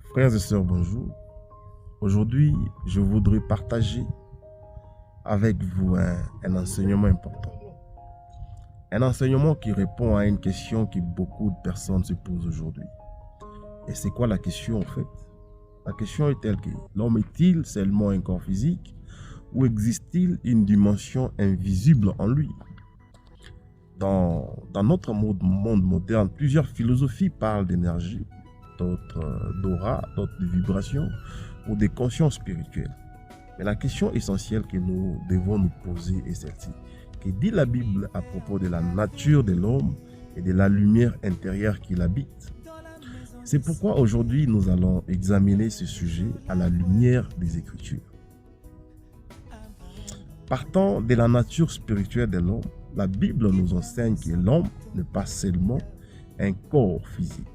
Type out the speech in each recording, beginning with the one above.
Frères et sœurs, bonjour. Aujourd'hui, je voudrais partager avec vous un enseignement important. Un enseignement qui répond à une question que beaucoup de personnes se posent aujourd'hui. Et c'est quoi la question en fait? La question est telle que l'homme est-il seulement un corps physique ou existe-t-il une dimension invisible en lui? Dans notre monde moderne, plusieurs philosophies parlent d'énergie, d'autres d'aura, d'autres de vibrations ou des consciences spirituelles. Mais la question essentielle que nous devons nous poser est celle-ci. Que dit la Bible à propos de la nature de l'homme et de la lumière intérieure qui l'habite? C'est pourquoi aujourd'hui nous allons examiner ce sujet à la lumière des Écritures. Partant de la nature spirituelle de l'homme, la Bible nous enseigne que l'homme n'est pas seulement un corps physique.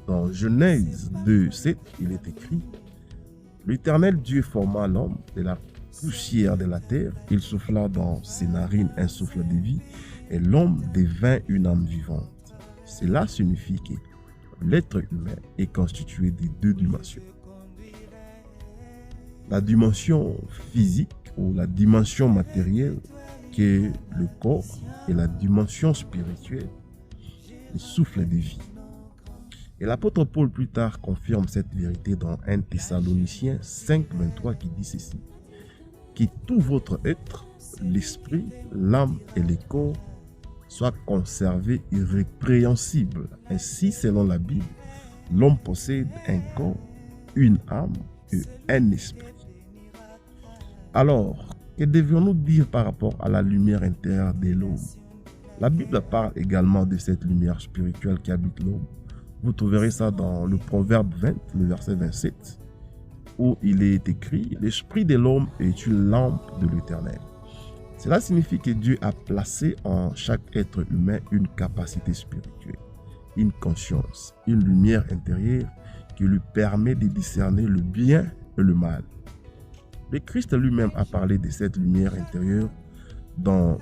Dans Genèse 2:7, il est écrit: l'Éternel Dieu forma l'homme de la poussière de la terre, il souffla dans ses narines un souffle de vie, et l'homme devint une âme vivante. Cela signifie que l'être humain est constitué de deux dimensions. La dimension physique ou la dimension matérielle qui est le corps et la dimension spirituelle, le souffle de vie. Et l'apôtre Paul plus tard confirme cette vérité dans 1 Thessaloniciens 5:23 qui dit ceci: que tout votre être, l'esprit, l'âme et le corps soient conservés irrépréhensibles. Ainsi, selon la Bible, l'homme possède un corps, une âme et un esprit. Alors, que devions-nous dire par rapport à la lumière intérieure de l'homme? La Bible parle également de cette lumière spirituelle qui habite l'homme. Vous trouverez ça dans le Proverbe 20, le verset 27, où il est écrit: l'esprit de l'homme est une lampe de l'Éternel. Cela signifie que Dieu a placé en chaque être humain une capacité spirituelle, une conscience, une lumière intérieure qui lui permet de discerner le bien et le mal. Le Christ lui-même a parlé de cette lumière intérieure dans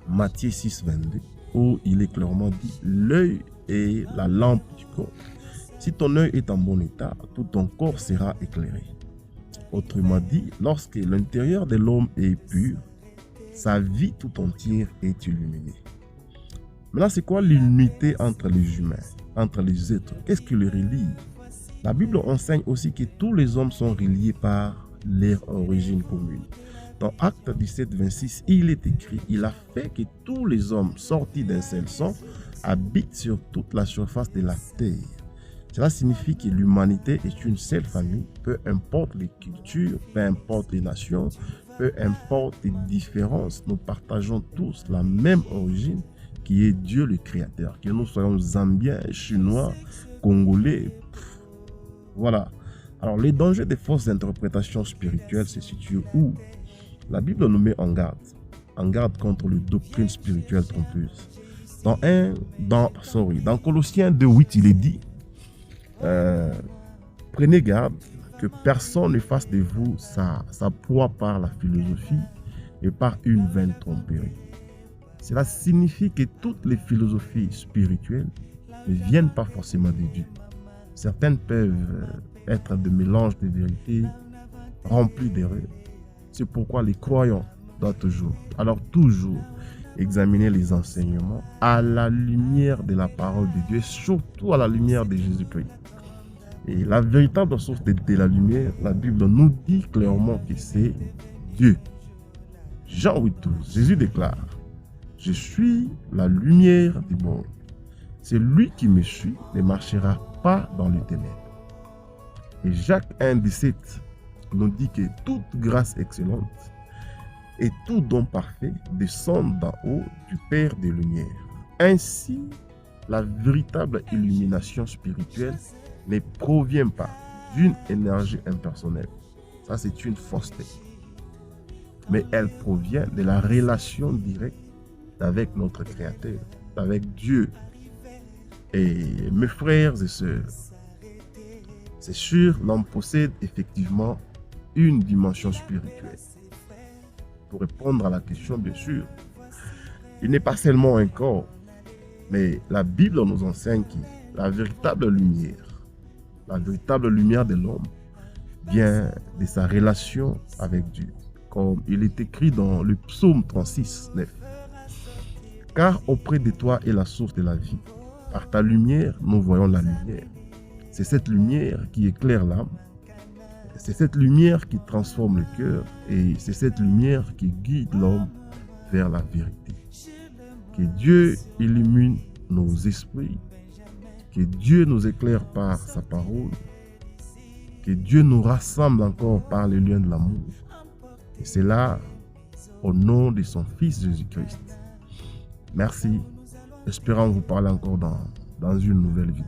Matthieu 6:22, où il est clairement dit: l'œil est la lampe du corps. Si ton œil est en bon état, tout ton corps sera éclairé. Autrement dit, lorsque l'intérieur de l'homme est pur, sa vie tout entière est illuminée. Maintenant, c'est quoi l'unité entre les humains, entre les êtres? Qu'est-ce qui les relie? La Bible enseigne aussi que tous les hommes sont reliés par leur origine commune. Dans Actes 17:26, il est écrit: il a fait que tous les hommes sortis d'un seul sang habitent sur toute la surface de la terre. Cela signifie que l'humanité est une seule famille, peu importe les cultures, peu importe les nations, peu importe les différences, nous partageons tous la même origine qui est Dieu le Créateur. Que nous soyons Zambiens, Chinois, Congolais, voilà. Alors, les dangers des fausses interprétations spirituelles se situent où? La Bible nous met en garde contre les doctrines spirituelles trompeuses. Dans Colossiens 2:8, il est dit: prenez garde que personne ne fasse de vous sa proie par la philosophie et par une vaine tromperie. Cela signifie que toutes les philosophies spirituelles ne viennent pas forcément de Dieu. Certaines peuvent être des mélanges de vérités remplis d'erreurs. C'est pourquoi les croyants doivent toujours examiner les enseignements à la lumière de la parole de Dieu, surtout à la lumière de Jésus-Christ. Et la véritable source de la lumière, la Bible nous dit clairement que c'est Dieu. Jean 8:12, Jésus déclare: je suis la lumière du monde. Celui qui me suit ne marchera pas dans les ténèbres. Et Jacques 1:17 nous dit que toute grâce excellente et tout don parfait descendent d'en haut du Père des Lumières. Ainsi, la véritable illumination spirituelle ne provient pas d'une énergie impersonnelle. Ça, c'est une fausseté. Mais elle provient de la relation directe avec notre Créateur, avec Dieu. Et mes frères et sœurs, c'est sûr, l'homme possède effectivement une dimension spirituelle. Pour répondre à la question, bien sûr, il n'est pas seulement un corps, mais la Bible nous enseigne que la véritable lumière, La véritable lumière de l'homme vient de sa relation avec Dieu, comme il est écrit dans le psaume 36, 9. Car auprès de toi est la source de la vie. Par ta lumière, nous voyons la lumière. C'est cette lumière qui éclaire l'âme. C'est cette lumière qui transforme le cœur. Et c'est cette lumière qui guide l'homme vers la vérité. Que Dieu illumine nos esprits. Que Dieu nous éclaire par sa parole. Que Dieu nous rassemble encore par le lien de l'amour. Et c'est là, au nom de son Fils Jésus-Christ. Merci. Espérons vous parler encore dans une nouvelle vidéo.